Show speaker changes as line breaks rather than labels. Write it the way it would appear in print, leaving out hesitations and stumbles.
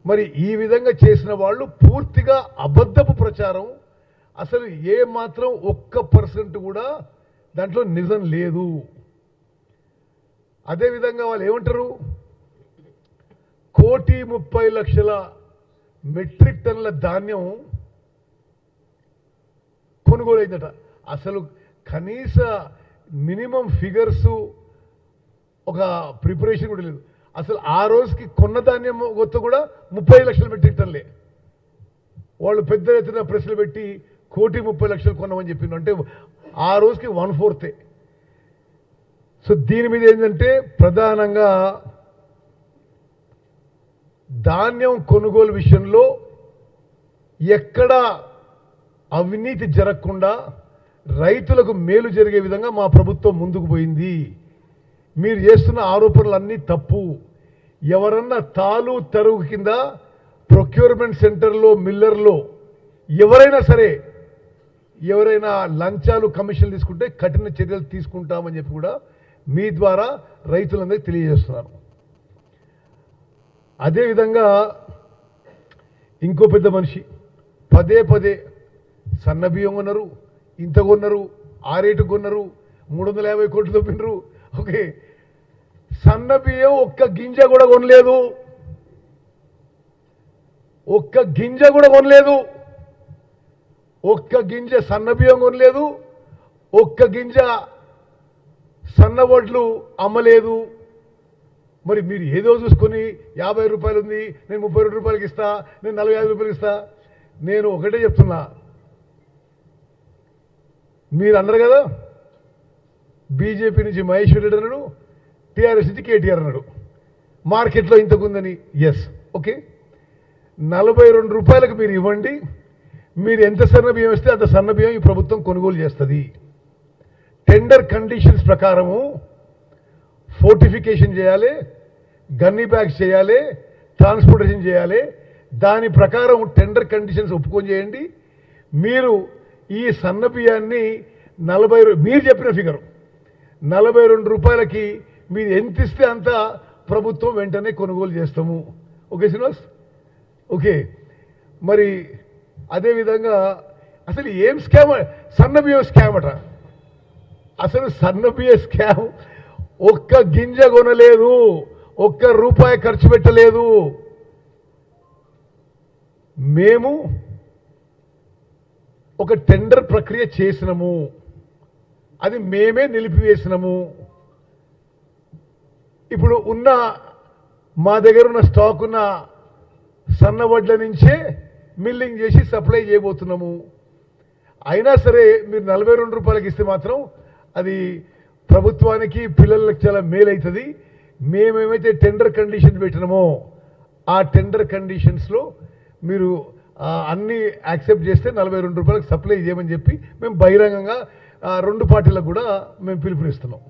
మరి ఈ విధంగా చేసిన వాళ్ళు పూర్తిగా అబద్ధపు ప్రచారం, అసలు ఏ మాత్రం 1% కూడా దాంట్లో నిజం లేదు. అదేవిధంగా వాళ్ళు ఏమంటారు, 1,30,00,000 మెట్రిక్ టన్నుల ధాన్యం కొనుగోలు అయిందట. అసలు కనీస మినిమం ఫిగర్స్ ఒక ప్రిపరేషన్ కూడా లేదు. అసలు ఆ రోజుకి కొన్న ధాన్యం మొత్తం కూడా 30 లక్షల మెట్రిక్ టన్నులే. వాళ్ళు పెద్ద ఎత్తున ప్రశ్నలు పెట్టి 1,30,00,000 కొన్నామని చెప్పిండు. అంటే ఆ రోజుకి 1/4. సో దీని మీద ఏంటంటే ప్రధానంగా ధాన్యం కొనుగోలు విషయంలో ఎక్కడ అవినీతి జరగకుండా రైతులకు మేలు జరిగే విధంగా మా ప్రభుత్వం ముందుకు పోయింది. మీరు చేస్తున్న ఆరోపణలన్నీ తప్పు. ఎవరన్నా తాలు తరుగు కింద ప్రొక్యూర్మెంట్ సెంటర్లో, మిల్లర్లో ఎవరైనా సరే ఎవరైనా లంచాలు కమిషన్లు తీసుకుంటే కఠిన చర్యలు తీసుకుంటామని చెప్పి కూడా మీ ద్వారా రైతులందరికీ తెలియజేస్తున్నారు. అదేవిధంగా ఇంకో పెద్ద మనిషి పదే పదే సన్న బియ్యం కొన్నారు, ఇంత కొన్నారు, ఆ రేటు కొన్నారు, 350 కోట్లు తప్పినరు. ఓకే, సన్న బియ్యం ఒక్క గింజ కూడా కొనలేదు, ఒక్క గింజ కూడా కొనలేదు, ఒక్క గింజ సన్న బియ్యం కొనలేదు, ఒక్క గింజ సన్న వడ్లు అమ్మలేదు. మరి మీరు ఏదో చూసుకొని 50 రూపాయలు ఉంది, నేను 32 రూపాయలకి ఇస్తా, నేను 45 రూపాయలకి ఇస్తా. నేను ఒకటే చెప్తున్నా, మీరు అన్నారు కదా బీజేపీ నుంచి మహేశ్వర్ రెడ్డి అన్నాడు, టీఆర్ఎస్ నుంచి కేటీఆర్ అన్నాడు మార్కెట్లో ఇంతకుందని. ఎస్, ఓకే, 42 రూపాయలకు మీరు ఇవ్వండి. మీరు ఎంత సన్న బియ్యం ఇస్తే అంత సన్న బియ్యం ఈ ప్రభుత్వం కొనుగోలు చేస్తుంది. టెండర్ కండిషన్స్ ప్రకారము ఫోర్టిఫికేషన్ చేయాలి, గన్నీ బ్యాగ్స్ చేయాలి, ట్రాన్స్పోర్టేషన్ చేయాలి. దాని ప్రకారం టెండర్ కండిషన్స్ ఒప్పుకొని చేయండి. మీరు ఈ సన్న బియ్యాన్ని 40, మీరు చెప్పిన ఫిగర్ 42 రూపాయలకి మీరు ఎంత ఇస్తే అంత ప్రభుత్వం వెంటనే కొనుగోలు చేస్తాము. Okay Srinivas, okay. మరి అదేవిధంగా అసలు ఏం స్కామ్, సన్న బియ్యం స్కామ్ అట. అసలు సన్న బియ్య స్కామ్, ఒక్క గింజ కొనలేదు, ఒక్క రూపాయి ఖర్చు పెట్టలేదు. మేము ఒక టెండర్ ప్రక్రియ చేసినాము, అది మేమే నిలిపివేసినాము. ఇప్పుడు ఉన్న మా దగ్గర ఉన్న స్టాక్ ఉన్న సన్న వడ్ల నుంచే మిల్లింగ్ చేసి సప్లై చేయబోతున్నాము. అయినా సరే మీరు 42 రూపాయలకి ఇస్తే మాత్రం అది ప్రభుత్వానికి పిల్లలకు చాలా మేలు అవుతుంది. మేమేమైతే టెండర్ కండిషన్ పెట్టినామో ఆ టెండర్ కండిషన్స్లో మీరు అన్నీ యాక్సెప్ట్ చేస్తే 42 రూపాయలకు సప్లై చేయమని చెప్పి మేము బహిరంగంగా 2 పార్టీలకు కూడా మేము పిలుపునిస్తున్నాం.